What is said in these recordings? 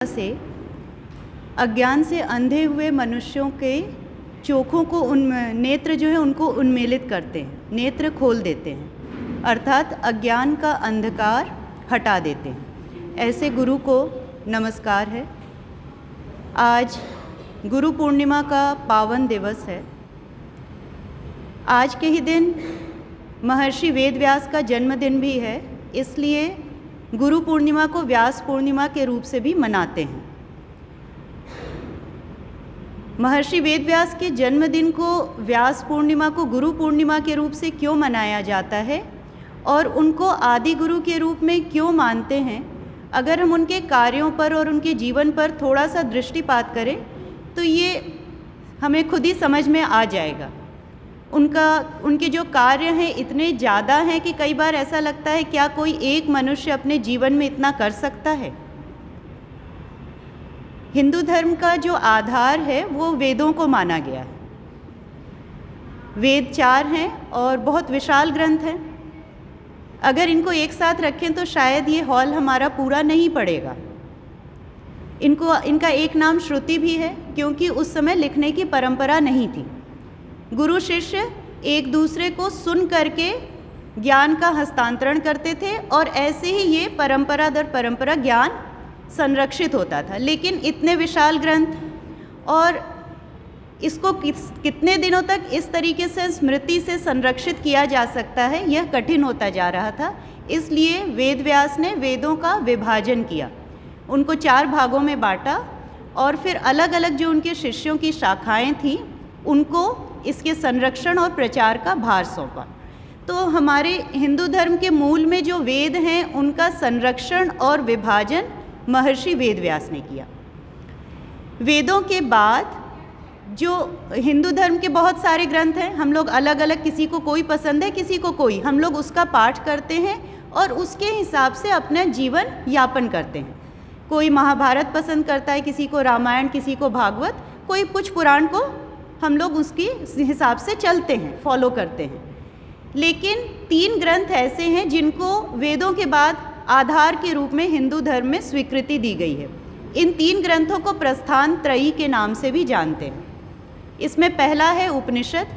से अज्ञान से अंधे हुए मनुष्यों के चोखों को नेत्र जो है उनको उन्मीलित करते हैं, नेत्र खोल देते हैं, अर्थात अज्ञान का अंधकार हटा देते हैं। ऐसे गुरु को नमस्कार है। आज गुरु पूर्णिमा का पावन दिवस है। आज के ही दिन महर्षि वेदव्यास का जन्मदिन भी है, इसलिए गुरु पूर्णिमा को व्यास पूर्णिमा के रूप से भी मनाते हैं। महर्षि वेदव्यास के जन्मदिन को व्यास पूर्णिमा को गुरु पूर्णिमा के रूप से क्यों मनाया जाता है और उनको आदि गुरु के रूप में क्यों मानते हैं, अगर हम उनके कार्यों पर और उनके जीवन पर थोड़ा सा दृष्टिपात करें तो ये हमें खुद ही समझ में आ जाएगा। उनके जो कार्य हैं इतने ज़्यादा हैं कि कई बार ऐसा लगता है क्या कोई एक मनुष्य अपने जीवन में इतना कर सकता है। हिंदू धर्म का जो आधार है वो वेदों को माना गया है। वेद 4 हैं और बहुत विशाल ग्रंथ हैं। अगर इनको एक साथ रखें तो शायद ये हॉल हमारा पूरा नहीं पड़ेगा। इनका एक नाम श्रुति भी है, क्योंकि उस समय लिखने की परंपरा नहीं थी। गुरु शिष्य एक दूसरे को सुन करके ज्ञान का हस्तांतरण करते थे और ऐसे ही ये परंपरा दर परंपरा ज्ञान संरक्षित होता था। लेकिन इतने विशाल ग्रंथ और इसको कितने दिनों तक इस तरीके से स्मृति से संरक्षित किया जा सकता है, यह कठिन होता जा रहा था। इसलिए वेदव्यास ने वेदों का विभाजन किया, उनको 4 भागों में बांटा और फिर अलग अलग जो उनके शिष्यों की शाखाएं थीं उनको इसके संरक्षण और प्रचार का भार सौंपा। तो हमारे हिंदू धर्म के मूल में जो वेद हैं उनका संरक्षण और विभाजन महर्षि वेदव्यास ने किया। वेदों के बाद जो हिंदू धर्म के बहुत सारे ग्रंथ हैं, हम लोग अलग अलग, किसी को कोई पसंद है किसी को कोई, हम लोग उसका पाठ करते हैं और उसके हिसाब से अपना जीवन यापन करते हैं। कोई महाभारत पसंद करता है, किसी को रामायण, किसी को भागवत, कोई कुछ पुराण को हम लोग उसके हिसाब से चलते हैं, फॉलो करते हैं। लेकिन 3 ग्रंथ ऐसे हैं जिनको वेदों के बाद आधार के रूप में हिंदू धर्म में स्वीकृति दी गई है। इन 3 ग्रंथों को प्रस्थान त्रयी के नाम से भी जानते हैं। इसमें पहला है उपनिषद,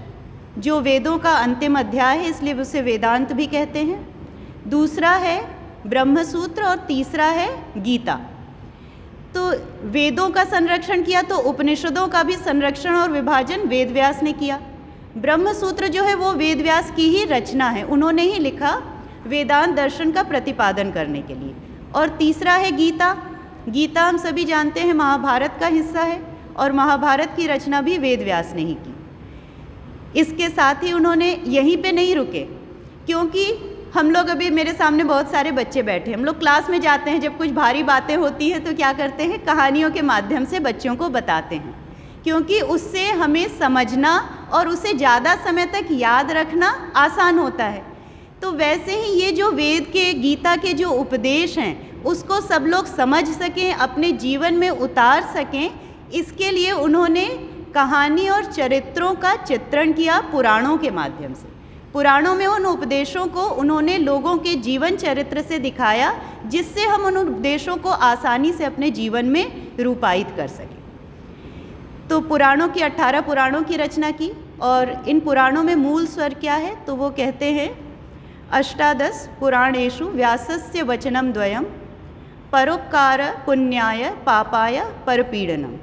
जो वेदों का अंतिम अध्याय है, इसलिए उसे वेदांत भी कहते हैं। दूसरा है ब्रह्मसूत्र और तीसरा है गीता। तो वेदों का संरक्षण किया तो उपनिषदों का भी संरक्षण और विभाजन वेदव्यास ने किया। ब्रह्मसूत्र जो है वो वेदव्यास की ही रचना है, उन्होंने ही लिखा वेदांत दर्शन का प्रतिपादन करने के लिए। और तीसरा है गीता। गीता हम सभी जानते हैं महाभारत का हिस्सा है और महाभारत की रचना भी वेदव्यास ने ही की। इसके साथ ही उन्होंने यहीं पे नहीं रुके, क्योंकि हम लोग अभी, मेरे सामने बहुत सारे बच्चे बैठे, हम लोग क्लास में जाते हैं, जब कुछ भारी बातें होती हैं तो क्या करते हैं, कहानियों के माध्यम से बच्चों को बताते हैं, क्योंकि उससे हमें समझना और उसे ज़्यादा समय तक याद रखना आसान होता है। तो वैसे ही ये जो वेद के, गीता के जो उपदेश हैं उसको सब लोग समझ सकें, अपने जीवन में उतार सकें, इसके लिए उन्होंने कहानी और चरित्रों का चित्रण किया पुराणों के माध्यम से। पुराणों में उन उपदेशों को उन्होंने लोगों के जीवन चरित्र से दिखाया, जिससे हम उन उपदेशों को आसानी से अपने जीवन में रूपायित कर सकें। तो पुराणों की 18 पुराणों की रचना की और इन पुराणों में मूल स्वर क्या है, तो वो कहते हैं अष्टादश पुराणेषु व्यासस्य वचनम द्वयम परोपकार पुण्याय पापाय परपीडनम।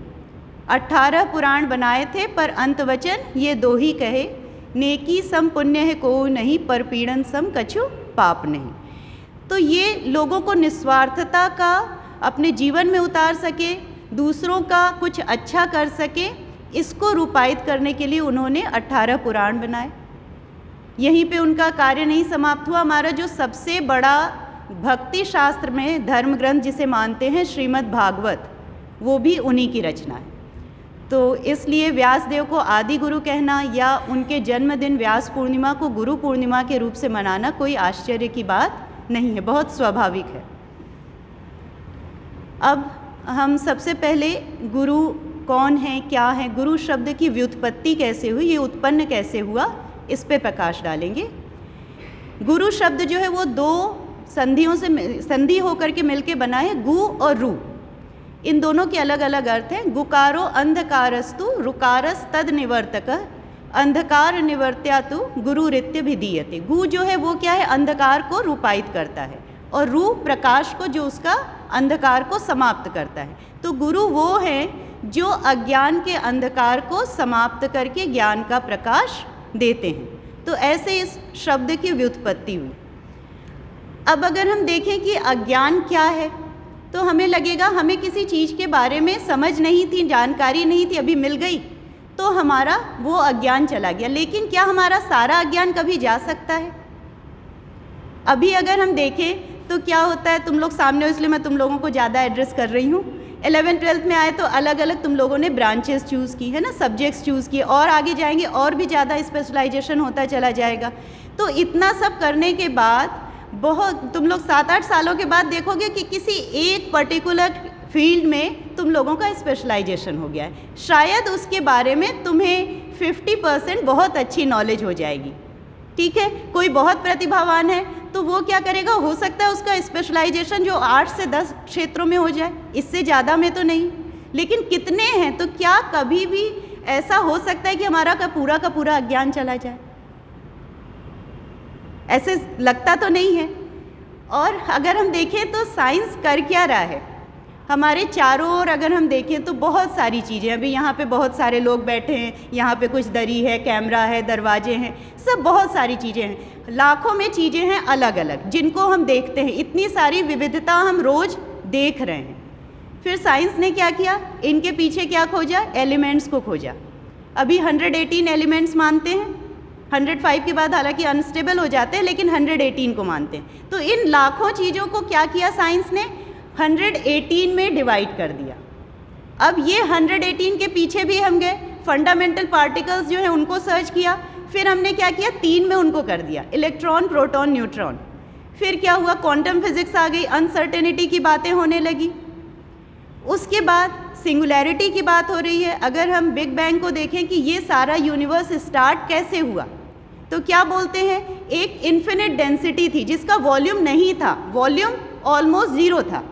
18 पुराण बनाए थे, पर अंत वचन ये 2 ही कहे, नेकी सम पुण्य है को नहीं, पर पीड़न सम कछु पाप नहीं। तो ये लोगों को निस्वार्थता का अपने जीवन में उतार सके, दूसरों का कुछ अच्छा कर सके, इसको रूपायित करने के लिए उन्होंने 18 पुराण बनाए। यहीं पे उनका कार्य नहीं समाप्त हुआ। हमारा जो सबसे बड़ा भक्ति शास्त्र में धर्म ग्रंथ जिसे मानते हैं, श्रीमद् भागवत, वो भी उन्हीं की रचना है। तो इसलिए व्यासदेव को आदि गुरु कहना या उनके जन्मदिन व्यास पूर्णिमा को गुरु पूर्णिमा के रूप से मनाना कोई आश्चर्य की बात नहीं है, बहुत स्वाभाविक है। अब हम सबसे पहले गुरु कौन है, क्या है, गुरु शब्द की व्युत्पत्ति कैसे हुई, ये उत्पन्न कैसे हुआ, इस पे प्रकाश डालेंगे। गुरु शब्द जो है वो 2 संधियों से संधि होकर के मिलके बना है, गु और रु। इन दोनों के अलग अलग अर्थ हैं। गुकारो अंधकारस्तु रुकारस तद निवर्तक, अंधकार निवर्त्या तो गुरु रित्य भिधीयते। गु जो है वो क्या है, अंधकार को रूपायित करता है, और रू प्रकाश को, जो उसका अंधकार को समाप्त करता है। तो गुरु वो है जो अज्ञान के अंधकार को समाप्त करके ज्ञान का प्रकाश देते हैं। तो ऐसे इस शब्द की व्युत्पत्ति हुई। अब अगर हम देखें कि अज्ञान क्या है, तो हमें लगेगा हमें किसी चीज़ के बारे में समझ नहीं थी, जानकारी नहीं थी, अभी मिल गई तो हमारा वो अज्ञान चला गया। लेकिन क्या हमारा सारा अज्ञान कभी जा सकता है? अभी अगर हम देखें तो क्या होता है, तुम लोग सामने हो इसलिए मैं तुम लोगों को ज़्यादा एड्रेस कर रही हूँ। 11th-12th में आए तो अलग अलग तुम लोगों ने ब्रांचेस चूज़ की है ना, सब्जेक्ट्स चूज़ किए, और आगे जाएंगे और भी ज़्यादा स्पेशलाइजेशन होता चला जाएगा। तो इतना सब करने के बाद बहुत तुम लोग 7-8 सालों के बाद देखोगे कि किसी एक पर्टिकुलर फील्ड में तुम लोगों का स्पेशलाइजेशन हो गया है। शायद उसके बारे में तुम्हें 50% बहुत अच्छी नॉलेज हो जाएगी, ठीक है। कोई बहुत प्रतिभावान है तो वो क्या करेगा, हो सकता है उसका स्पेशलाइजेशन जो 8 से 10 क्षेत्रों में हो जाए, इससे ज़्यादा में तो नहीं। लेकिन कितने हैं, तो क्या कभी भी ऐसा हो सकता है कि हमारा का पूरा अज्ञान चला जाए? ऐसे लगता तो नहीं है। और अगर हम देखें तो साइंस कर क्या रहा है हमारे चारों ओर, अगर हम देखें तो बहुत सारी चीज़ें, अभी यहाँ पे बहुत सारे लोग बैठे हैं, यहाँ पे कुछ दरी है, कैमरा है, दरवाजे हैं, सब बहुत सारी चीज़ें हैं, लाखों में चीज़ें हैं अलग अलग जिनको हम देखते हैं। इतनी सारी विविधता हम रोज़ देख रहे हैं। फिर साइंस ने क्या किया, इनके पीछे क्या खोजा, एलिमेंट्स को खोजा। अभी 118 एलिमेंट्स मानते हैं, 105 के बाद हालांकि अनस्टेबल हो जाते हैं, लेकिन 118 को मानते हैं। तो इन लाखों चीज़ों को क्या किया साइंस ने, 118 में डिवाइड कर दिया। अब ये 118 के पीछे भी हम गए, फंडामेंटल पार्टिकल्स जो हैं उनको सर्च किया, फिर हमने क्या किया, 3 में उनको कर दिया, इलेक्ट्रॉन, प्रोटॉन, न्यूट्रॉन। फिर क्या हुआ, क्वांटम फिजिक्स आ गई, अनसर्टेनिटी की बातें होने लगी। उसके बाद सिंगुलैरिटी की बात हो रही है। अगर हम बिग बैंग को देखें कि ये सारा यूनिवर्स स्टार्ट कैसे हुआ, तो क्या बोलते हैं, एक इन्फिनिट डेंसिटी थी जिसका वॉल्यूम नहीं था, वॉल्यूम ऑलमोस्ट 0 था,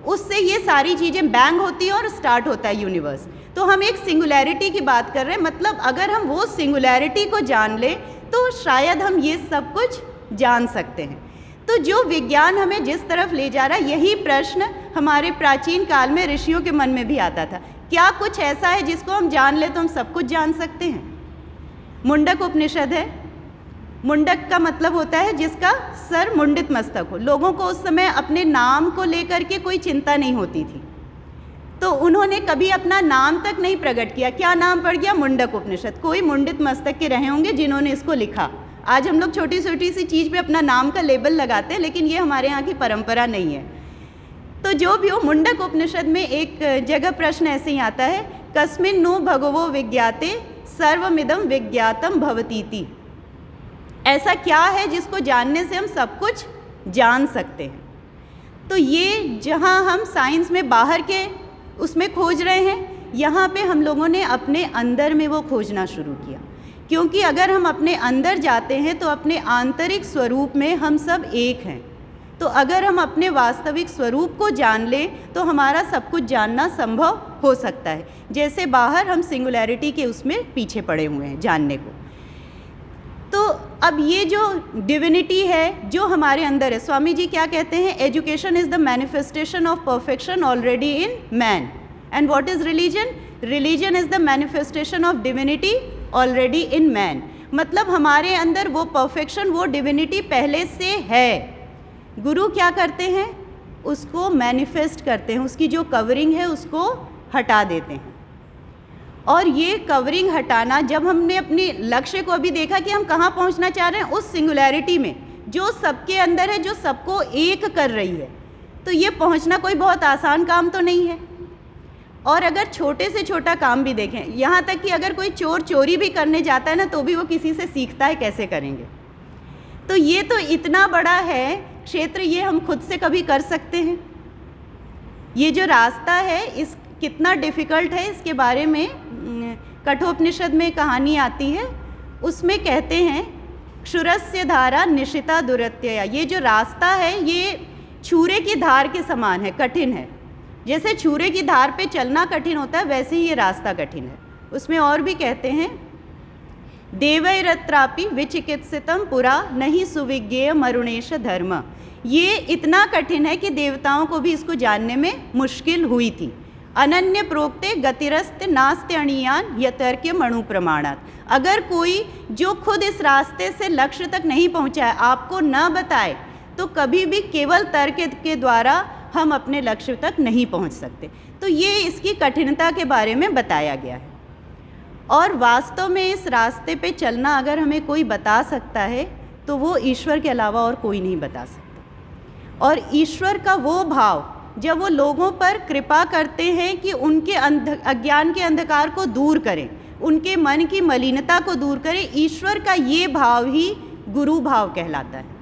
उससे ये सारी चीज़ें बैंग होती हैं और स्टार्ट होता है यूनिवर्स। तो हम एक सिंगुलैरिटी की बात कर रहे हैं, मतलब अगर हम वो सिंगुलैरिटी को जान लें तो शायद हम ये सब कुछ जान सकते हैं। तो जो विज्ञान हमें जिस तरफ ले जा रहा है, यही प्रश्न हमारे प्राचीन काल में ऋषियों के मन में भी आता था, क्या कुछ ऐसा है जिसको हम जान ले तो हम सब कुछ जान सकते हैं? मुंडक उपनिषद है। मुंडक का मतलब होता है जिसका सर मुंडित मस्तक हो। लोगों को उस समय अपने नाम को लेकर के कोई चिंता नहीं होती थी, तो उन्होंने कभी अपना नाम तक नहीं प्रकट किया। क्या नाम पड़ गया, मुंडक उपनिषद। कोई मुंडित मस्तक के रहे होंगे जिन्होंने इसको लिखा। आज हम लोग छोटी छोटी सी चीज़ पे अपना नाम का लेबल लगाते हैं, लेकिन ये हमारे यहाँ की परंपरा नहीं है। तो जो भी हो, मुंडक उपनिषद में एक जगह प्रश्न ऐसे ही आता है, कस्मिन् नु भगवो विज्ञाते सर्वमिदं विज्ञातम भवतीति। ऐसा क्या है जिसको जानने से हम सब कुछ जान सकते हैं? तो ये जहाँ हम साइंस में बाहर के उसमें खोज रहे हैं, यहाँ पे हम लोगों ने अपने अंदर में वो खोजना शुरू किया। क्योंकि अगर हम अपने अंदर जाते हैं तो अपने आंतरिक स्वरूप में हम सब एक हैं। तो अगर हम अपने वास्तविक स्वरूप को जान लें तो हमारा सब कुछ जानना संभव हो सकता है। जैसे बाहर हम सिंगुलैरिटी के उसमें पीछे पड़े हुए हैं जानने को। तो अब ये जो डिविनिटी है जो हमारे अंदर है, स्वामी जी क्या कहते हैं, education is the manifestation of perfection already in man. And what is religion? Religion is the manifestation of divinity already in man. मतलब हमारे अंदर वो परफेक्शन, वो डिविनिटी पहले से है। गुरु क्या करते हैं, उसको मैनिफेस्ट करते हैं, उसकी जो कवरिंग है उसको हटा देते हैं। और ये कवरिंग हटाना, जब हमने अपने लक्ष्य को अभी देखा कि हम कहाँ पहुँचना चाह रहे हैं, उस सिंगुलैरिटी में जो सबके अंदर है, जो सबको एक कर रही है, तो ये पहुँचना कोई बहुत आसान काम तो नहीं है। और अगर छोटे से छोटा काम भी देखें, यहाँ तक कि अगर कोई चोर चोरी भी करने जाता है ना, तो भी वो किसी से सीखता है कैसे करेंगे। तो ये तो इतना बड़ा है क्षेत्र, ये हम खुद से कभी कर सकते हैं? ये जो रास्ता है इस कितना डिफ़िकल्ट है, इसके बारे में कठोपनिषद में कहानी आती है। उसमें कहते हैं क्षुरस्य धारा निशिता दुरत्यया। ये जो रास्ता है ये छुरे की धार के समान है, कठिन है। जैसे छुरे की धार पे चलना कठिन होता है, वैसे ही ये रास्ता कठिन है। उसमें और भी कहते हैं, देवैरत्रापि विचिकित्सितम पुरा नहीं सुविज्ञेय मरुणेश धर्म। ये इतना कठिन है कि देवताओं को भी इसको जानने में मुश्किल हुई थी। अनन्य प्रोक्ते गतिरस्ते नास्ते अणियान यतर्क्य मणु प्रमाणात। अगर कोई जो खुद इस रास्ते से लक्ष्य तक नहीं पहुंचा है, आपको न बताए, तो कभी भी केवल तर्क के द्वारा हम अपने लक्ष्य तक नहीं पहुंच सकते। तो ये इसकी कठिनता के बारे में बताया गया है। और वास्तव में इस रास्ते पे चलना अगर हमें कोई बता सकता है तो वो ईश्वर के अलावा और कोई नहीं बता सकता। और ईश्वर का वो भाव जब वो लोगों पर कृपा करते हैं कि उनके अज्ञान के अंधकार को दूर करें, उनके मन की मलिनता को दूर करें, ईश्वर का ये भाव ही गुरु भाव कहलाता है।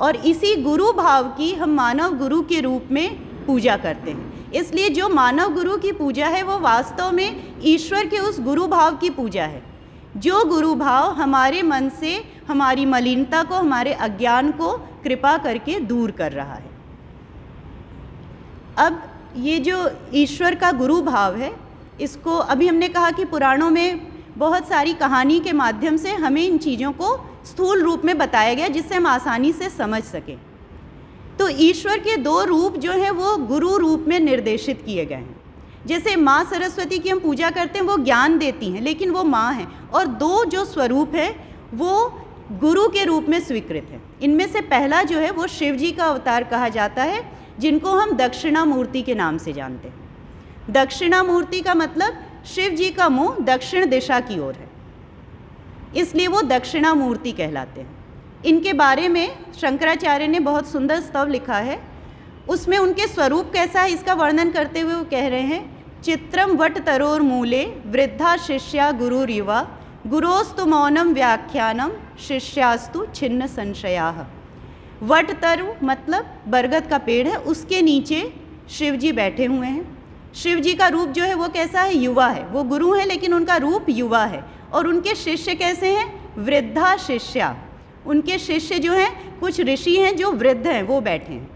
और इसी गुरु भाव की हम मानव गुरु के रूप में पूजा करते हैं। इसलिए जो मानव गुरु की पूजा है वो वास्तव में ईश्वर के उस गुरु भाव की पूजा है, जो गुरु भाव हमारे मन से हमारी मलिनता को, हमारे अज्ञान को कृपा करके दूर कर रहा है। अब ये जो ईश्वर का गुरु भाव है, इसको अभी हमने कहा कि पुराणों में बहुत सारी कहानी के माध्यम से हमें इन चीज़ों को स्थूल रूप में बताया गया, जिससे हम आसानी से समझ सकें। तो ईश्वर के दो रूप जो हैं वो गुरु रूप में निर्देशित किए गए हैं। जैसे माँ सरस्वती की हम पूजा करते हैं, वो ज्ञान देती हैं, लेकिन वो माँ हैं। और दो जो स्वरूप हैं वो गुरु के रूप में स्वीकृत है। इनमें से पहला जो है वो शिव जी का अवतार कहा जाता है, जिनको हम दक्षिणामूर्ति के नाम से जानते हैं। दक्षिणामूर्ति का मतलब शिव जी का मुंह दक्षिण दिशा की ओर है, इसलिए वो दक्षिणामूर्ति कहलाते हैं। इनके बारे में शंकराचार्य ने बहुत सुंदर स्तव लिखा है। उसमें उनके स्वरूप कैसा है इसका वर्णन करते हुए वो कह रहे हैं, चित्रम वट तरोर मूले वृद्धा शिष्या गुरुरिवा गुरोस्तु मौनम व्याख्यानम शिष्यास्तु छिन्न संशयाः। वट तरु मतलब बरगद का पेड़ है, उसके नीचे शिव जी बैठे हुए हैं। शिव जी का रूप जो है वो कैसा है, युवा है। वो गुरु है लेकिन उनका रूप युवा है। और उनके शिष्य कैसे हैं, वृद्धा शिष्या। उनके शिष्य जो हैं, कुछ ऋषि हैं जो वृद्ध हैं, वो बैठे हैं।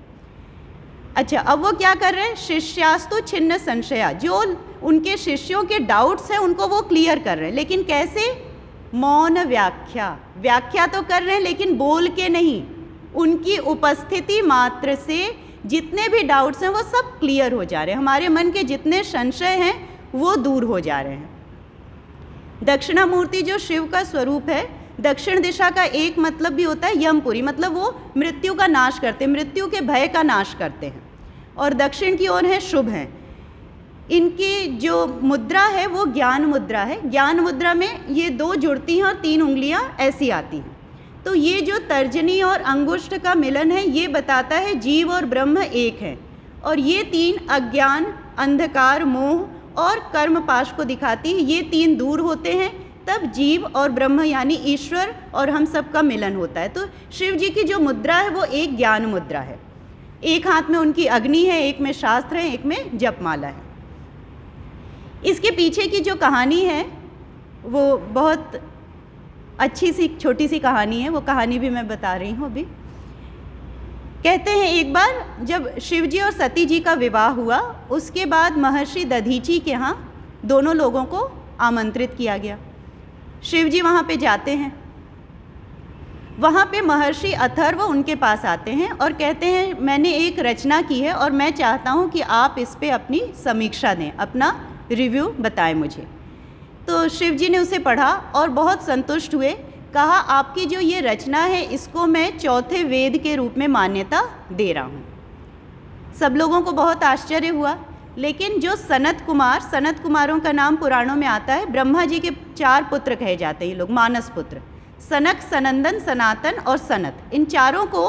अच्छा, अब वो क्या कर रहे हैं, शिष्यास्तु छिन्न संशया। जो उनके शिष्यों के डाउट्स हैं उनको वो क्लियर कर रहे हैं, लेकिन कैसे, मौन व्याख्या तो कर रहे हैं लेकिन बोल के नहीं। उनकी उपस्थिति मात्र से जितने भी डाउट्स हैं वो सब क्लियर हो जा रहे हैं। हमारे मन के जितने संशय हैं वो दूर हो जा रहे हैं। दक्षिणामूर्ति जो शिव का स्वरूप है, दक्षिण दिशा का एक मतलब भी होता है यमपुरी, मतलब वो मृत्यु का नाश करते हैं, मृत्यु के भय का नाश करते हैं। और दक्षिण की ओर है शुभ हैं। इनकी जो मुद्रा है वो ज्ञान मुद्रा है। ज्ञान मुद्रा में ये दो जुड़ती हैं और 3 उंगलियां ऐसी आती हैं। तो ये जो तर्जनी और अंगुष्ठ का मिलन है ये बताता है जीव और ब्रह्म एक है। और ये 3 अज्ञान, अंधकार, मोह और कर्म पाश को दिखाती है। ये 3 दूर होते हैं तब जीव और ब्रह्म यानी ईश्वर और हम सब का मिलन होता है। तो शिव जी की जो मुद्रा है वो एक ज्ञान मुद्रा है। एक हाथ में उनकी अग्नि है, एक में शास्त्र है, एक में जपमाला है। इसके पीछे की जो कहानी है वो बहुत अच्छी सी छोटी सी कहानी है। वो कहानी भी मैं बता रही हूँ अभी। कहते हैं एक बार जब शिव जी और सती जी का विवाह हुआ, उसके बाद महर्षि दधीची के यहाँ दोनों लोगों को आमंत्रित किया गया। शिव जी वहाँ पे जाते हैं। वहाँ पे महर्षि अथर्व उनके पास आते हैं और कहते हैं मैंने एक रचना की है और मैं चाहता हूँ कि आप इस पे अपनी समीक्षा दें, अपना रिव्यू बताएं मुझे। तो शिव जी ने उसे पढ़ा और बहुत संतुष्ट हुए। कहा आपकी जो ये रचना है इसको मैं 4थे वेद के रूप में मान्यता दे रहा हूँ। सब लोगों को बहुत आश्चर्य हुआ। लेकिन जो सनत कुमारों का नाम पुराणों में आता है, ब्रह्मा जी के 4 पुत्र कहे जाते हैं ये लोग, मानस पुत्र, सनक, सनंदन, सनातन और सनत। इन चारों को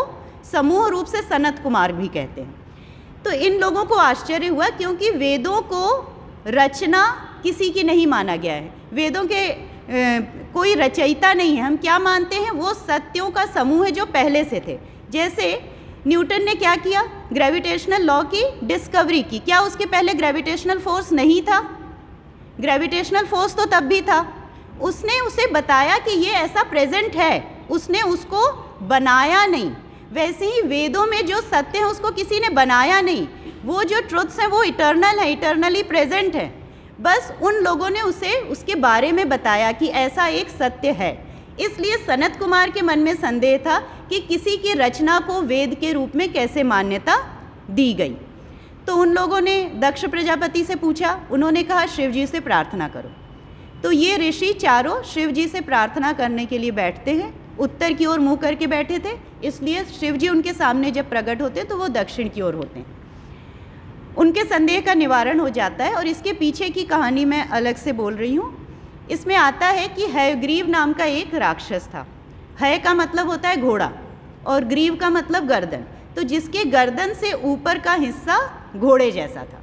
समूह रूप से सनत कुमार भी कहते हैं। तो इन लोगों को आश्चर्य हुआ क्योंकि वेदों को रचना किसी की नहीं माना गया है। वेदों के कोई रचयिता नहीं है। हम क्या मानते हैं, वो सत्यों का समूह है जो पहले से थे। जैसे न्यूटन ने क्या किया, ग्रेविटेशनल लॉ की डिस्कवरी की। क्या उसके पहले ग्रेविटेशनल फोर्स नहीं था? ग्रेविटेशनल फोर्स तो तब भी था। उसने उसे बताया कि ये ऐसा प्रेजेंट है, उसने उसको बनाया नहीं। वैसे ही वेदों में जो सत्य है उसको किसी ने बनाया नहीं, वो जो ट्रुथ्स हैं वो इटर्नल है, इटर्नली प्रेजेंट है। बस उन लोगों ने उसे उसके बारे में बताया कि ऐसा एक सत्य है। इसलिए सनत कुमार के मन में संदेह था कि किसी की रचना को वेद के रूप में कैसे मान्यता दी गई। तो उन लोगों ने दक्ष प्रजापति से पूछा, उन्होंने कहा शिव जी से प्रार्थना करो। तो ये ऋषि चारों शिव जी से प्रार्थना करने के लिए बैठते हैं। उत्तर की ओर मुँह करके बैठे थे, इसलिए शिव जी उनके सामने जब प्रकट होते तो वो दक्षिण की ओर होते हैं। उनके संदेह का निवारण हो जाता है। और इसके पीछे की कहानी मैं अलग से बोल रही हूँ। इसमें आता है कि हयग्रीव नाम का एक राक्षस था। हय का मतलब होता है घोड़ा और ग्रीव का मतलब गर्दन, तो जिसके गर्दन से ऊपर का हिस्सा घोड़े जैसा था।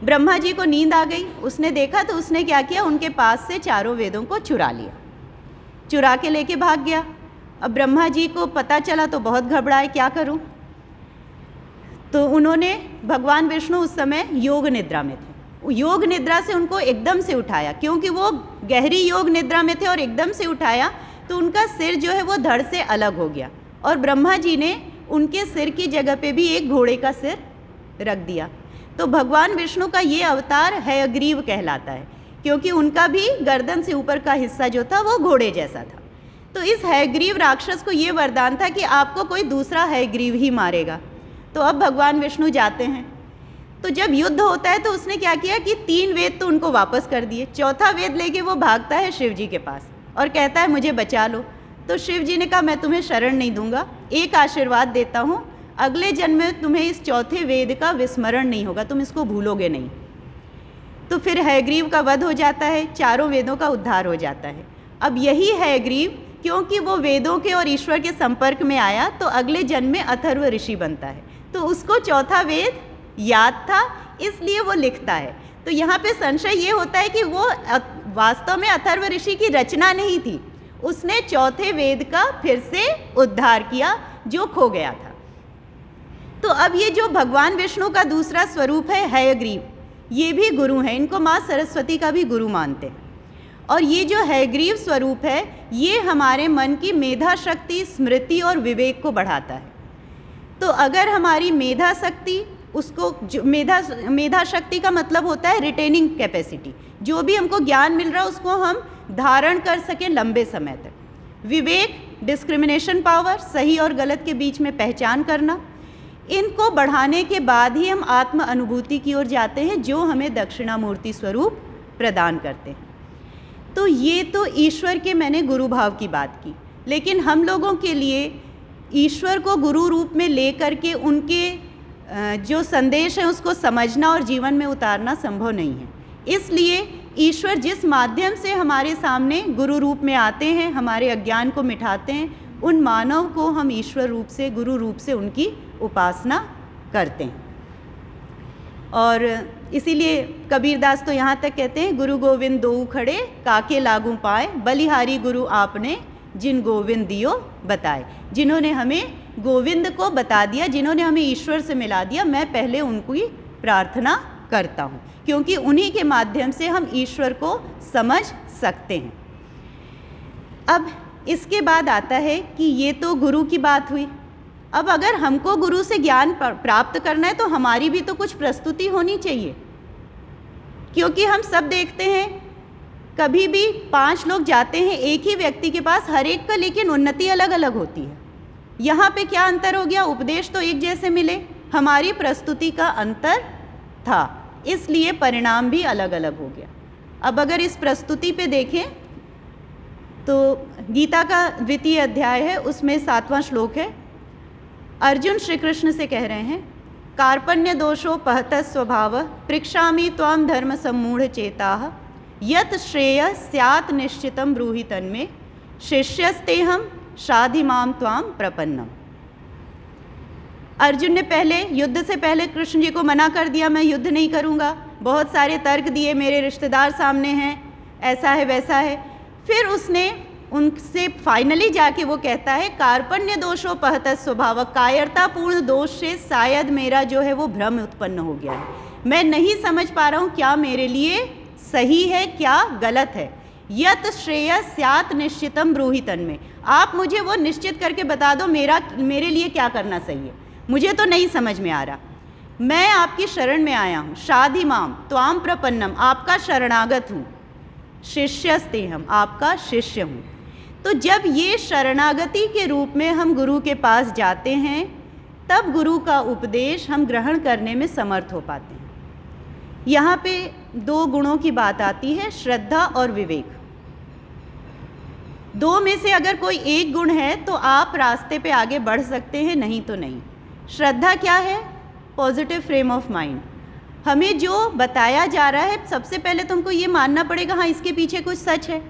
ब्रह्मा जी को नींद आ गई, उसने देखा तो उसने क्या किया, उनके पास से चारों वेदों को चुरा लिया, चुरा के लेके भाग गया। अब ब्रह्मा जी को पता चला तो बहुत घबराए, क्या करूं। तो उन्होंने, भगवान विष्णु उस समय योग निद्रा में थे, योग निद्रा से उनको एकदम से उठाया, क्योंकि वो गहरी योग निद्रा में थे और एकदम से उठाया तो उनका सिर जो है वो धड़ से अलग हो गया और ब्रह्मा जी ने उनके सिर की जगह पे भी एक घोड़े का सिर रख दिया। तो भगवान विष्णु का ये अवतार हयग्रीव कहलाता है, क्योंकि उनका भी गर्दन से ऊपर का हिस्सा जो था वो घोड़े जैसा था। तो इस हयग्रीव राक्षस को ये वरदान था कि आपको कोई दूसरा हयग्रीव ही मारेगा। तो अब भगवान विष्णु जाते हैं, तो जब युद्ध होता है तो उसने क्या किया कि 3 वेद तो उनको वापस कर दिए, चौथा वेद लेके वो भागता है शिव जी के पास और कहता है मुझे बचा लो। तो शिव जी ने कहा मैं तुम्हें शरण नहीं दूंगा, एक आशीर्वाद देता हूँ, अगले जन्म में तुम्हें इस चौथे वेद का विस्मरण नहीं होगा, तुम इसको भूलोगे नहीं। तो फिर हयग्रीव का वध हो जाता है, चारों वेदों का उद्धार हो जाता है। अब यही हयग्रीव, क्योंकि वो वेदों के और ईश्वर के संपर्क में आया तो अगले जन्म में अथर्व ऋषि बनता है, तो उसको चौथा वेद याद था, इसलिए वो लिखता है। तो यहाँ पे संशय ये होता है कि वो वास्तव में अथर्व ऋषि की रचना नहीं थी, उसने चौथे वेद का फिर से उद्धार किया जो खो गया था। तो अब ये जो भगवान विष्णु का दूसरा स्वरूप है हयग्रीव, ये भी गुरु हैं, इनको माँ सरस्वती का भी गुरु मानते हैं। और ये जो हयग्रीव स्वरूप है ये हमारे मन की मेधा शक्ति, स्मृति और विवेक को बढ़ाता है। तो अगर हमारी मेधा शक्ति, उसको मेधा शक्ति का मतलब होता है रिटेनिंग कैपेसिटी, जो भी हमको ज्ञान मिल रहा है उसको हम धारण कर सकें लंबे समय तक। विवेक, डिस्क्रिमिनेशन पावर, सही और गलत के बीच में पहचान करना, इनको बढ़ाने के बाद ही हम आत्म अनुभूति की ओर जाते हैं जो हमें दक्षिणामूर्ति स्वरूप प्रदान करते हैं। तो ये तो ईश्वर के मैंने गुरु भाव की बात की, लेकिन हम लोगों के लिए ईश्वर को गुरु रूप में ले करके उनके जो संदेश है उसको समझना और जीवन में उतारना संभव नहीं है। इसलिए ईश्वर जिस माध्यम से हमारे सामने गुरु रूप में आते हैं, हमारे अज्ञान को मिटाते हैं, उन मानव को हम ईश्वर रूप से, गुरु रूप से उनकी उपासना करते हैं। और इसीलिए कबीरदास तो यहाँ तक कहते हैं, गुरु गोविंद दो खड़े काके लागू पाए, बलिहारी गुरु आपने जिन गोविंद दियो बताए। जिन्होंने हमें गोविंद को बता दिया, जिन्होंने हमें ईश्वर से मिला दिया, मैं पहले उनकी प्रार्थना करता हूँ, क्योंकि उन्हीं के माध्यम से हम ईश्वर को समझ सकते हैं। अब इसके बाद आता है कि ये तो गुरु की बात हुई। अब अगर हमको गुरु से ज्ञान प्राप्त करना है तो हमारी भी तो कुछ प्रस्तुति होनी चाहिए, क्योंकि हम सब देखते हैं कभी भी 5 लोग जाते हैं एक ही व्यक्ति के पास, हर एक का लेकिन उन्नति अलग अलग होती है। यहाँ पे क्या अंतर हो गया, उपदेश तो एक जैसे मिले, हमारी प्रस्तुति का अंतर था, इसलिए परिणाम भी अलग अलग हो गया। अब अगर इस प्रस्तुति पे देखें तो गीता का 2वां अध्याय है, उसमें 7वां श्लोक है। अर्जुन श्री कृष्ण से कह रहे हैं, कार्पण्य दोषो पहत स्वभाव पृक्षामि त्वाम धर्म सम्मूढ़ चेताः यत श्रेय स्यात् निश्चितं ब्रूहि तन्मे शिष्यस्तेहम शाधिमाम त्वाम प्रपन्नम। अर्जुन ने पहले युद्ध से पहले कृष्ण जी को मना कर दिया, मैं युद्ध नहीं करूँगा, बहुत सारे तर्क दिए, मेरे रिश्तेदार सामने हैं, ऐसा है वैसा है। फिर उसने उनसे फाइनली जाके वो कहता है, कार्पण्य दोषो पहत स्वभाव, कायरतापूर्ण दोष से शायद मेरा जो है वो भ्रम उत्पन्न हो गया है, मैं नहीं समझ पा रहा हूँ क्या मेरे लिए सही है क्या गलत है, यत श्रेय स्यात् निश्चितम ब्रूहि तन्मे। आप मुझे वो निश्चित करके बता दो मेरे लिए क्या करना सही है, मुझे तो नहीं समझ में आ रहा। मैं आपकी शरण में आया हूँ। शाधि माम त्वाम प्रपन्नम, आपका शरणागत हूँ। शिष्यस्ते हम, आपका शिष्य हूँ। तो जब ये शरणागति के रूप में हम गुरु के पास जाते हैं, तब गुरु का उपदेश हम ग्रहण करने में समर्थ हो पाते हैं। यहाँ पे दो गुणों की बात आती है, श्रद्धा और विवेक। दो में से अगर कोई एक गुण है तो आप रास्ते पे आगे बढ़ सकते हैं, नहीं तो नहीं। श्रद्धा क्या है? Positive frame of mind. हमें जो बताया जा रहा है, सबसे पहले तुमको ये मानना पड़ेगा हाँ इसके पीछे कुछ सच है।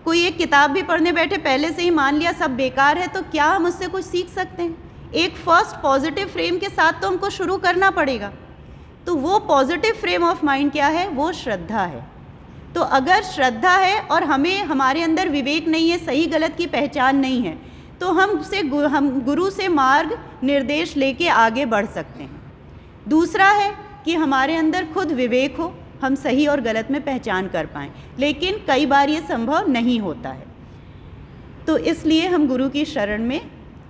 कोई एक किताब भी पढ़ने बैठे, पहले से ही मान लिया सब बेकार है, तो क्या हम उससे कुछ सीख सकते हैं? एक फर्स्ट पॉजिटिव फ्रेम के साथ तो हमको शुरू करना पड़ेगा। तो वो पॉजिटिव फ्रेम ऑफ माइंड क्या है? वो श्रद्धा है। तो अगर श्रद्धा है और हमारे अंदर विवेक नहीं है, सही गलत की पहचान नहीं है, तो हम गुरु से मार्ग निर्देश लेके आगे बढ़ सकते हैं। दूसरा है कि हमारे अंदर खुद विवेक हो, हम सही और गलत में पहचान कर पाएँ, लेकिन कई बार ये संभव नहीं होता है। तो इसलिए हम गुरु की शरण में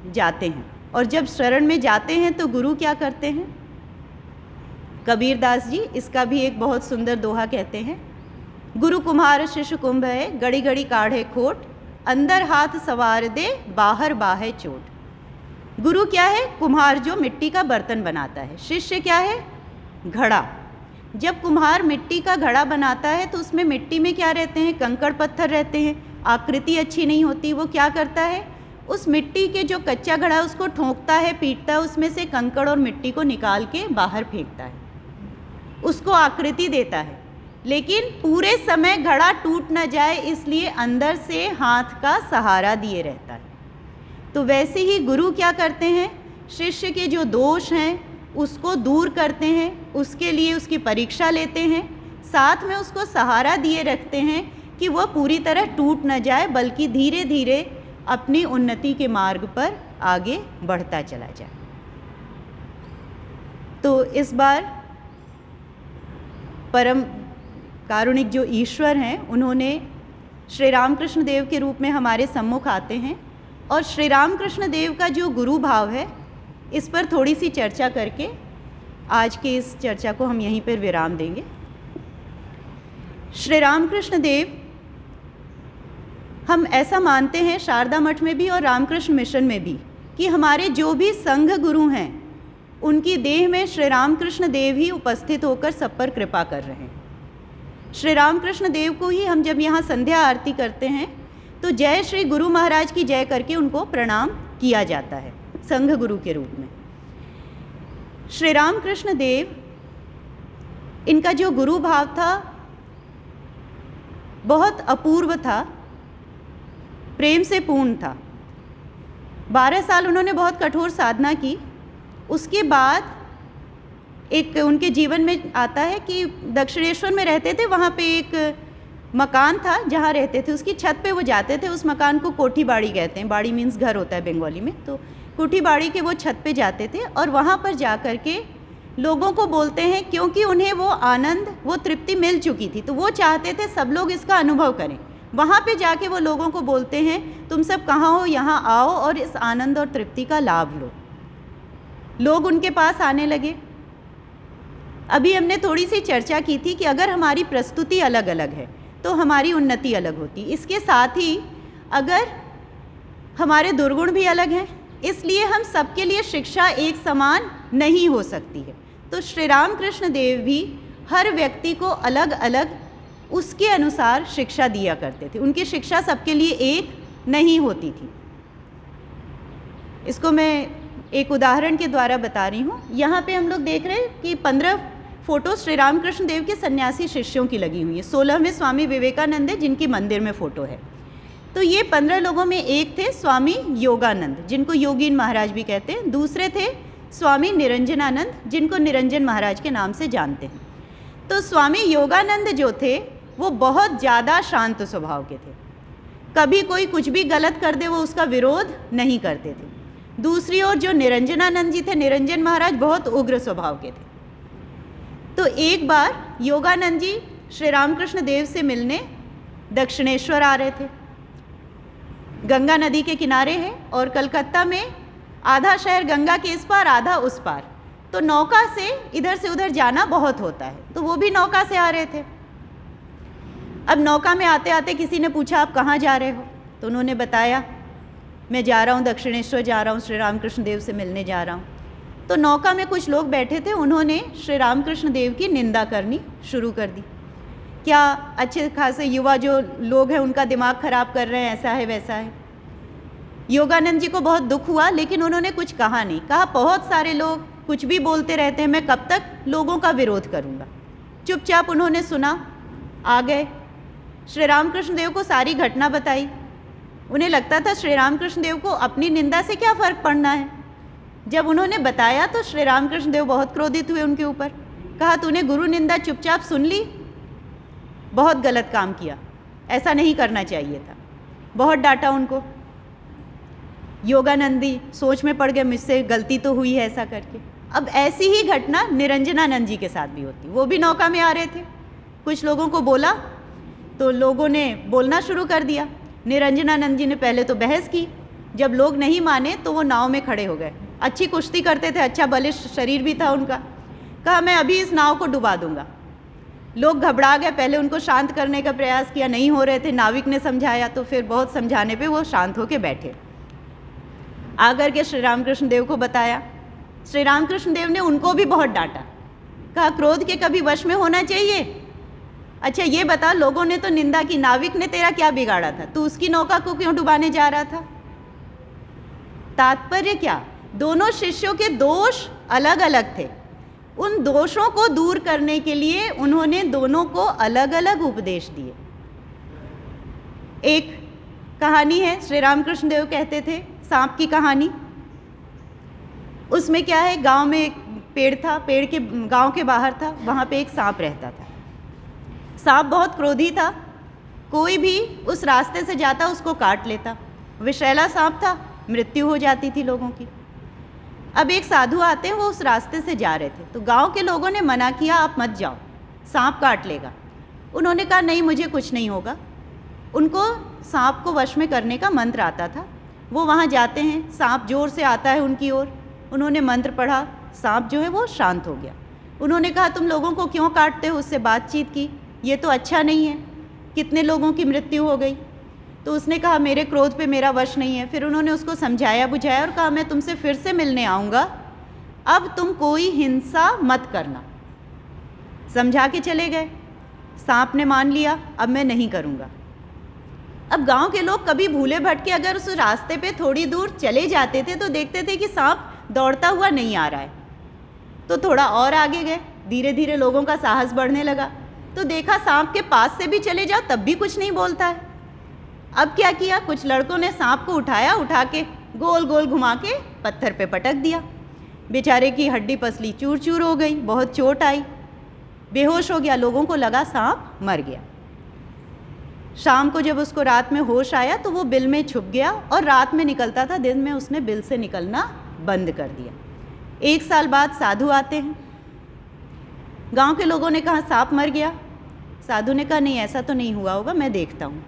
जाते हैं, और जब शरण में जाते हैं तो गुरु क्या करते हैं? कबीरदास जी इसका भी एक बहुत सुंदर दोहा कहते हैं, गुरु कुम्हार शिष्य कुंभ है, गड़ी गड़ी काढ़े खोट, अंदर हाथ सवार दे, बाहर बाहे चोट। गुरु क्या है? कुम्हार, जो मिट्टी का बर्तन बनाता है। शिष्य क्या है? घड़ा। जब कुम्हार मिट्टी का घड़ा बनाता है तो उसमें मिट्टी में क्या रहते हैं? कंकड़ पत्थर रहते हैं, आकृति अच्छी नहीं होती। वो क्या करता है? उस मिट्टी के जो कच्चा घड़ा है उसको ठोंकता है, पीटता है, उसमें से कंकड़ और मिट्टी को निकाल के बाहर फेंकता है, उसको आकृति देता है। लेकिन पूरे समय घड़ा टूट न जाए इसलिए अंदर से हाथ का सहारा दिए रहता है। तो वैसे ही गुरु क्या करते हैं? शिष्य के जो दोष हैं उसको दूर करते हैं, उसके लिए उसकी परीक्षा लेते हैं, साथ में उसको सहारा दिए रखते हैं कि वह पूरी तरह टूट न जाए, बल्कि धीरे धीरे अपनी उन्नति के मार्ग पर आगे बढ़ता चला जाए। तो इस बार परम कारुणिक जो ईश्वर हैं, उन्होंने श्री रामकृष्ण देव के रूप में हमारे सम्मुख आते हैं, और श्री रामकृष्ण देव का जो गुरु भाव है, इस पर थोड़ी सी चर्चा करके आज के इस चर्चा को हम यहीं पर विराम देंगे। श्री रामकृष्ण देव, हम ऐसा मानते हैं शारदा मठ में भी और रामकृष्ण मिशन में भी, कि हमारे जो भी संघ गुरु हैं उनकी देह में श्री रामकृष्ण देव ही उपस्थित होकर सब पर कृपा कर रहे हैं। श्री रामकृष्ण देव को ही हम जब यहाँ संध्या आरती करते हैं तो जय श्री गुरु महाराज की जय करके उनको प्रणाम किया जाता है संघ गुरु के रूप में। श्री रामकृष्ण देव, इनका जो गुरु भाव था बहुत अपूर्व था, प्रेम से पूर्ण था। 12 साल उन्होंने बहुत कठोर साधना की। उसके बाद एक उनके जीवन में आता है कि दक्षिणेश्वर में रहते थे, वहाँ पे एक मकान था जहाँ रहते थे, उसकी छत पे वो जाते थे। उस मकान को कोठी बाड़ी कहते हैं, बाड़ी मीन्स घर होता है बंगाली में, तो कोठी बाड़ी के वो छत पे जाते थे और वहाँ पर जा कर के लोगों को बोलते हैं, क्योंकि उन्हें वो आनंद, वो तृप्ति मिल चुकी थी, तो वो चाहते थे सब लोग इसका अनुभव करें। वहाँ पे जाके वो लोगों को बोलते हैं, तुम सब कहाँ हो, यहाँ आओ और इस आनंद और तृप्ति का लाभ लो। लोग उनके पास आने लगे। अभी हमने थोड़ी सी चर्चा की थी कि अगर हमारी प्रस्तुति अलग अलग है तो हमारी उन्नति अलग होती। इसके साथ ही अगर हमारे दुर्गुण भी अलग हैं, इसलिए हम सबके लिए शिक्षा एक समान नहीं हो सकती है। तो श्री रामकृष्ण देव भी हर व्यक्ति को अलग अलग उसके अनुसार शिक्षा दिया करते थे। उनकी शिक्षा सबके लिए एक नहीं होती थी। इसको मैं एक उदाहरण के द्वारा बता रही हूँ। यहाँ पे हम लोग देख रहे हैं कि 15 फोटो श्री रामकृष्ण देव के सन्यासी शिष्यों की लगी हुई है। 16वें स्वामी विवेकानंद है जिनकी मंदिर में फ़ोटो है। तो ये 15 लोगों में एक थे स्वामी योगानंद, जिनको योगीन महाराज भी कहते हैं। दूसरे थे स्वामी निरंजनानंद, जिनको निरंजन महाराज के नाम से जानते हैं। तो स्वामी योगानंद जो थे वो बहुत ज़्यादा शांत स्वभाव के थे। कभी कोई कुछ भी गलत कर दे वो उसका विरोध नहीं करते थे। दूसरी ओर जो निरंजनानंद जी थे, निरंजन महाराज बहुत उग्र स्वभाव के थे। तो एक बार योगानंद जी श्री रामकृष्ण देव से मिलने दक्षिणेश्वर आ रहे थे। गंगा नदी के किनारे है और कलकत्ता में आधा शहर गंगा के इस पार आधा उस पार, तो नौका से इधर से उधर जाना बहुत होता है, तो वो भी नौका से आ रहे थे। अब नौका में आते आते किसी ने पूछा आप कहाँ जा रहे हो, तो उन्होंने बताया मैं जा रहा हूँ दक्षिणेश्वर जा रहा हूँ, श्री रामकृष्ण देव से मिलने जा रहा हूँ। तो नौका में कुछ लोग बैठे थे, उन्होंने श्री रामकृष्ण देव की निंदा करनी शुरू कर दी। क्या अच्छे खासे युवा जो लोग हैं उनका दिमाग खराब कर रहे हैं, ऐसा है वैसा है। योगानंद जी को बहुत दुख हुआ, लेकिन उन्होंने कुछ कहा नहीं। कहा बहुत सारे लोग कुछ भी बोलते रहते हैं, मैं कब तक लोगों का विरोध करूँगा। चुपचाप उन्होंने सुना, आ गए, श्री रामकृष्ण देव को सारी घटना बताई। उन्हें लगता था श्री रामकृष्ण देव को अपनी निंदा से क्या फ़र्क पड़ना है। जब उन्होंने बताया तो श्री रामकृष्ण देव बहुत क्रोधित हुए उनके ऊपर। कहा तूने गुरु निंदा चुपचाप सुन ली, बहुत गलत काम किया, ऐसा नहीं करना चाहिए था। बहुत डांटा उनको। योगानंदी सोच में पड़ गए, मुझसे गलती तो हुई है ऐसा करके। अब ऐसी ही घटना निरंजनानंद जी के साथ भी होती। वो भी नौका में आ रहे थे, कुछ लोगों को बोला तो लोगों ने बोलना शुरू कर दिया। निरंजनानंद जी ने पहले तो बहस की, जब लोग नहीं माने तो वो नाव में खड़े हो गए। अच्छी कुश्ती करते थे, अच्छा बलिष्ठ शरीर भी था उनका। कहा मैं अभी इस नाव को डुबा दूंगा। लोग घबरा गए, पहले उनको शांत करने का प्रयास किया, नहीं हो रहे थे। नाविक ने समझाया तो फिर बहुत समझाने पे वो शांत होकर बैठे। आकर के श्री रामकृष्ण देव को बताया। श्री रामकृष्ण देव ने उनको भी बहुत डांटा। कहा क्रोध के कभी वश में होना चाहिए। अच्छा ये बता, लोगों ने तो निंदा की, नाविक ने तेरा क्या बिगाड़ा था, तू उसकी नौका को क्यों डुबाने जा रहा था। तात्पर्य क्या, दोनों शिष्यों के दोष अलग अलग थे। उन दोषों को दूर करने के लिए उन्होंने दोनों को अलग अलग उपदेश दिए। एक कहानी है, श्री रामकृष्ण देव कहते थे सांप की कहानी। उसमें क्या है, गांव में एक पेड़ था, पेड़ के गांव के बाहर था, वहाँ पे एक सांप रहता था। सांप बहुत क्रोधी था, कोई भी उस रास्ते से जाता उसको काट लेता। विषैला सांप था, मृत्यु हो जाती थी लोगों की। अब एक साधु आते हैं, वो उस रास्ते से जा रहे थे, तो गांव के लोगों ने मना किया आप मत जाओ, सांप काट लेगा। उन्होंने कहा नहीं मुझे कुछ नहीं होगा। उनको सांप को वश में करने का मंत्र आता था। वो वहाँ जाते हैं, सांप जोर से आता है उनकी ओर, उन्होंने मंत्र पढ़ा, सांप जो है वो शांत हो गया। उन्होंने कहा तुम लोगों को क्यों काटते हो, उससे बातचीत की, ये तो अच्छा नहीं है, कितने लोगों की मृत्यु हो गई। तो उसने कहा मेरे क्रोध पे मेरा वश नहीं है। फिर उन्होंने उसको समझाया बुझाया और कहा मैं तुमसे फिर से मिलने आऊँगा, अब तुम कोई हिंसा मत करना। समझा के चले गए। सांप ने मान लिया, अब मैं नहीं करूँगा। अब गांव के लोग कभी भूले भटके अगर उस रास्ते पे थोड़ी दूर चले जाते थे तो देखते थे कि सांप दौड़ता हुआ नहीं आ रहा है, तो थोड़ा और आगे गए। धीरे धीरे लोगों का साहस बढ़ने लगा, तो देखा सांप के पास से भी चले जाओ तब भी कुछ नहीं बोलता है। अब क्या किया, कुछ लड़कों ने सांप को उठाया, उठा के गोल गोल घुमा के पत्थर पे पटक दिया। बेचारे की हड्डी पसली चूर चूर हो गई, बहुत चोट आई, बेहोश हो गया। लोगों को लगा सांप मर गया। शाम को जब उसको रात में होश आया तो वो बिल में छुप गया और रात में निकलता था, दिन में उसने बिल से निकलना बंद कर दिया। 1 साल बाद साधु आते हैं। गांव के लोगों ने कहा सांप मर गया। साधु ने कहा नहीं ऐसा तो नहीं हुआ होगा, मैं देखता हूँ।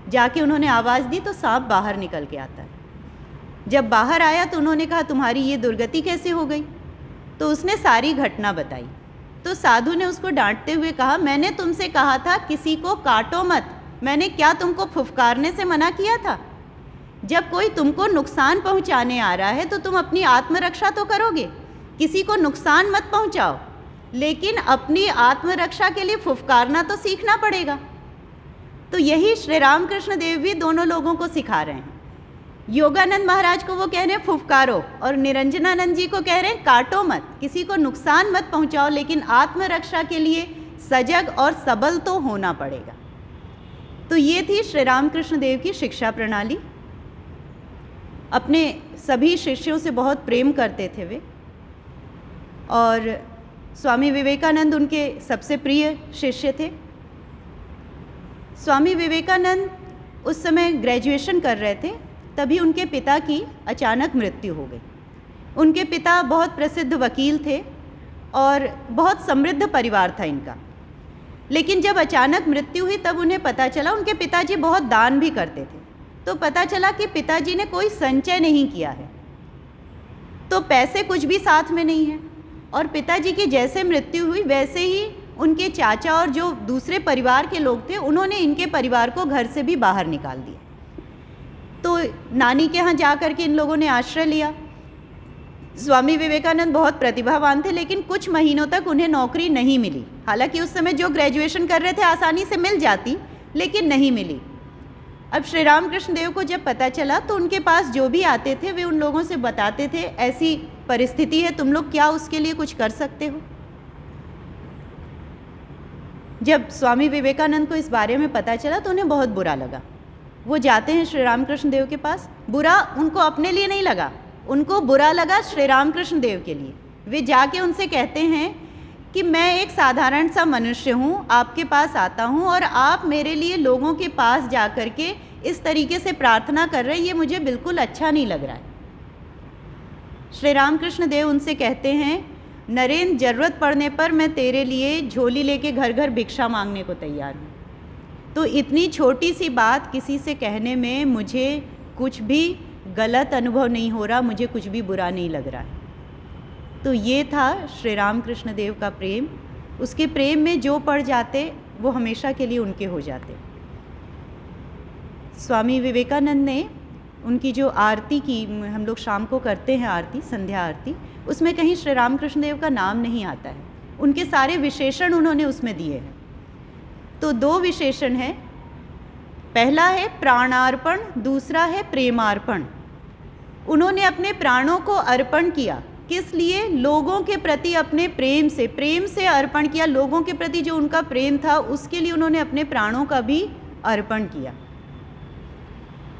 जाके उन्होंने आवाज़ दी तो सांप बाहर निकल के आता है। जब बाहर आया तो उन्होंने कहा तुम्हारी ये दुर्गति कैसे हो गई। तो उसने सारी घटना बताई। तो साधु ने उसको डांटते हुए कहा मैंने तुमसे कहा था किसी को काटो मत, मैंने क्या तुमको फुफकारने से मना किया था। जब कोई तुमको नुकसान पहुंचाने आ रहा है तो तुम अपनी आत्मरक्षा तो करोगे, किसी को नुकसान मत पहुंचाओ, लेकिन अपनी आत्मरक्षा के लिए फुफकारना तो सीखना पड़ेगा। तो यही श्री रामकृष्ण देव भी दोनों लोगों को सिखा रहे हैं। योगानंद महाराज को वो कह रहे हैं फुफकारो, और निरंजनानंद जी को कह रहे हैं काटो मत, किसी को नुकसान मत पहुंचाओ, लेकिन आत्मरक्षा के लिए सजग और सबल तो होना पड़ेगा। तो ये थी श्री रामकृष्ण देव की शिक्षा प्रणाली। अपने सभी शिष्यों से बहुत प्रेम करते थे वे, और स्वामी विवेकानंद उनके सबसे प्रिय शिष्य थे। स्वामी विवेकानंद उस समय ग्रेजुएशन कर रहे थे, तभी उनके पिता की अचानक मृत्यु हो गई। उनके पिता बहुत प्रसिद्ध वकील थे और बहुत समृद्ध परिवार था इनका। लेकिन जब अचानक मृत्यु हुई तब उन्हें पता चला, उनके पिताजी बहुत दान भी करते थे, तो पता चला कि पिताजी ने कोई संचय नहीं किया है, तो पैसे कुछ भी साथ में नहीं है। और पिताजी की जैसे मृत्यु हुई वैसे ही उनके चाचा और जो दूसरे परिवार के लोग थे उन्होंने इनके परिवार को घर से भी बाहर निकाल दिया। तो नानी के यहाँ जा कर के इन लोगों ने आश्रय लिया। स्वामी विवेकानंद बहुत प्रतिभावान थे, लेकिन कुछ महीनों तक उन्हें नौकरी नहीं मिली। हालांकि उस समय जो ग्रेजुएशन कर रहे थे आसानी से मिल जाती, लेकिन नहीं मिली। अब श्री रामकृष्ण देव को जब पता चला तो उनके पास जो भी आते थे वे उन लोगों से बताते थे ऐसी परिस्थिति है, तुम लोग क्या उसके लिए कुछ कर सकते हो। जब स्वामी विवेकानंद को इस बारे में पता चला तो उन्हें बहुत बुरा लगा। वो जाते हैं श्री रामकृष्ण देव के पास। बुरा उनको अपने लिए नहीं लगा, उनको बुरा लगा श्री रामकृष्ण देव के लिए। वे जाके उनसे कहते हैं कि मैं एक साधारण सा मनुष्य हूँ, आपके पास आता हूँ और आप मेरे लिए लोगों के पास जा कर के इस तरीके से प्रार्थना कर रहे हैं, ये मुझे बिल्कुल अच्छा नहीं लग रहा है। श्री रामकृष्ण देव उनसे कहते हैं, नरेंद्र, ज़रूरत पड़ने पर मैं तेरे लिए झोली लेके घर घर भिक्षा मांगने को तैयार हूँ। तो इतनी छोटी सी बात किसी से कहने में मुझे कुछ भी गलत अनुभव नहीं हो रहा, मुझे कुछ भी बुरा नहीं लग रहा है। तो ये था श्री रामकृष्ण देव का प्रेम। उसके प्रेम में जो पड़ जाते वो हमेशा के लिए उनके हो जाते। स्वामी विवेकानंद ने उनकी जो आरती की, हम लोग शाम को करते हैं आरती, संध्या आरती, उसमें कहीं श्री रामकृष्ण देव का नाम नहीं आता है। उनके सारे विशेषण उन्होंने उसमें दिए हैं। तो दो विशेषण हैं, पहला है प्राणार्पण, दूसरा है प्रेमार्पण। उन्होंने अपने प्राणों को अर्पण किया, किस लिए? लोगों के प्रति अपने प्रेम से अर्पण किया। लोगों के प्रति जो उनका प्रेम था उसके लिए उन्होंने अपने प्राणों का भी अर्पण किया।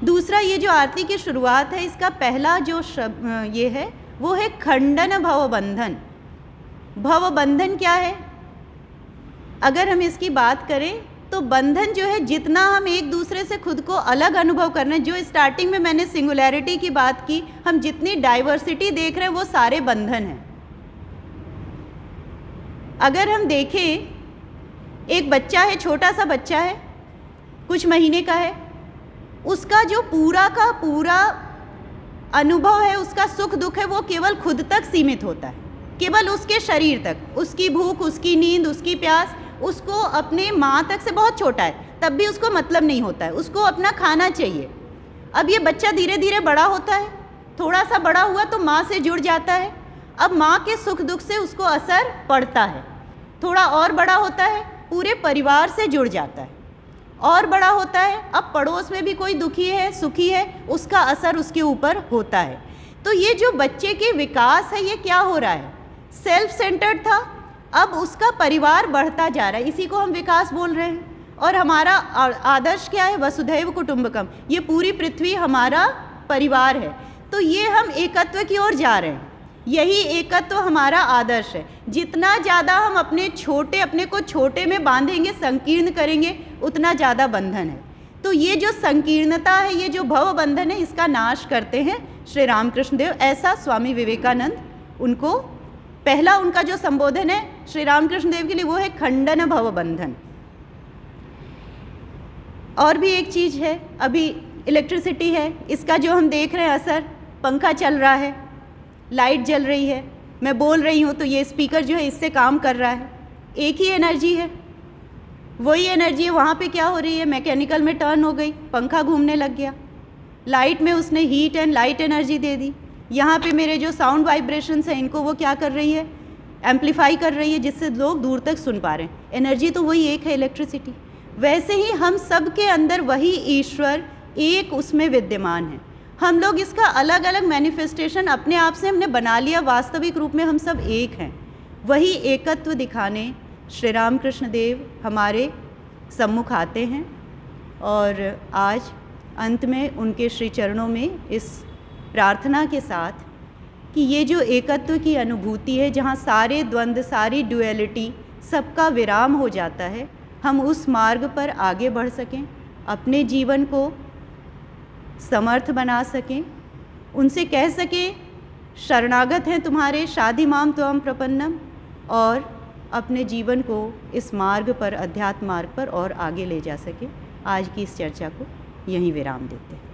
दूसरा, ये जो आरती की शुरुआत है इसका पहला जो शब्द ये है वो है खंडन भवबंधन। भवबंधन क्या है? अगर हम इसकी बात करें तो बंधन जो है, जितना हम एक दूसरे से खुद को अलग अनुभव कर रहे हैं, जो स्टार्टिंग में मैंने सिंगुलैरिटी की बात की, हम जितनी डाइवर्सिटी देख रहे हैं वो सारे बंधन हैं। अगर हम देखें, एक बच्चा है, छोटा सा बच्चा है, कुछ महीने का है, उसका जो पूरा का पूरा अनुभव है, उसका सुख दुख है, वो केवल खुद तक सीमित होता है, केवल उसके शरीर तक। उसकी भूख, उसकी नींद, उसकी प्यास, उसको अपने माँ तक से बहुत छोटा है तब भी उसको मतलब नहीं होता है, उसको अपना खाना चाहिए। अब ये बच्चा धीरे धीरे बड़ा होता है, थोड़ा सा बड़ा हुआ तो माँ से जुड़ जाता है। अब माँ के सुख दुख से उसको असर पड़ता है। थोड़ा और बड़ा होता है, पूरे परिवार से जुड़ जाता है। और बड़ा होता है, अब पड़ोस में भी कोई दुखी है, सुखी है, उसका असर उसके ऊपर होता है। तो ये जो बच्चे के विकास है, ये क्या हो रहा है? सेल्फ सेंटर्ड था, अब उसका परिवार बढ़ता जा रहा है, इसी को हम विकास बोल रहे हैं। और हमारा आदर्श क्या है? वसुधैव कुटुंबकम। ये पूरी पृथ्वी हमारा परिवार है। तो ये हम एकत्व की ओर जा रहे हैं, यही एकत्व हमारा आदर्श है। जितना ज़्यादा हम अपने को छोटे में बांधेंगे, संकीर्ण करेंगे, उतना ज़्यादा बंधन है। तो ये जो संकीर्णता है, ये जो भव बंधन है, इसका नाश करते हैं श्री रामकृष्ण देव। ऐसा स्वामी विवेकानंद, उनको पहला उनका जो संबोधन है श्री रामकृष्ण देव के लिए वो है खंडन भव बंधन। और भी एक चीज़ है, अभी इलेक्ट्रिसिटी है, इसका जो हम देख रहे हैं असर, पंखा चल रहा है, लाइट जल रही है, मैं बोल रही हूँ तो ये स्पीकर जो है इससे काम कर रहा है, एक ही एनर्जी है। वही एनर्जी है, वहाँ पे क्या हो रही है? मैकेनिकल में टर्न हो गई, पंखा घूमने लग गया। लाइट में उसने हीट एंड लाइट एनर्जी दे दी। यहाँ पे मेरे जो साउंड वाइब्रेशंस हैं, इनको वो क्या कर रही है? एम्पलीफाई कर रही है, जिससे लोग दूर तक सुन पा रहे हैं। एनर्जी तो वही एक है, इलेक्ट्रिसिटी। वैसे ही हम सब के अंदर वही ईश्वर एक उसमें विद्यमान है। हम लोग इसका अलग अलग मैनिफेस्टेशन अपने आप से हमने बना लिया, वास्तविक रूप में हम सब एक हैं। वही एकत्व दिखाने श्री रामकृष्ण देव हमारे सम्मुख आते हैं। और आज अंत में उनके श्री चरणों में इस प्रार्थना के साथ कि ये जो एकत्व की अनुभूति है, जहाँ सारे द्वंद्व, सारी ड्युअलिटी, सबका विराम हो जाता है, हम उस मार्ग पर आगे बढ़ सकें, अपने जीवन को समर्थ बना सकें, उनसे कह सकें शरणागत हैं तुम्हारे, शाधि माम त्वम प्रपन्नम, और अपने जीवन को इस मार्ग पर, अध्यात्म मार्ग पर और आगे ले जा सके। आज की इस चर्चा को यहीं विराम देते हैं।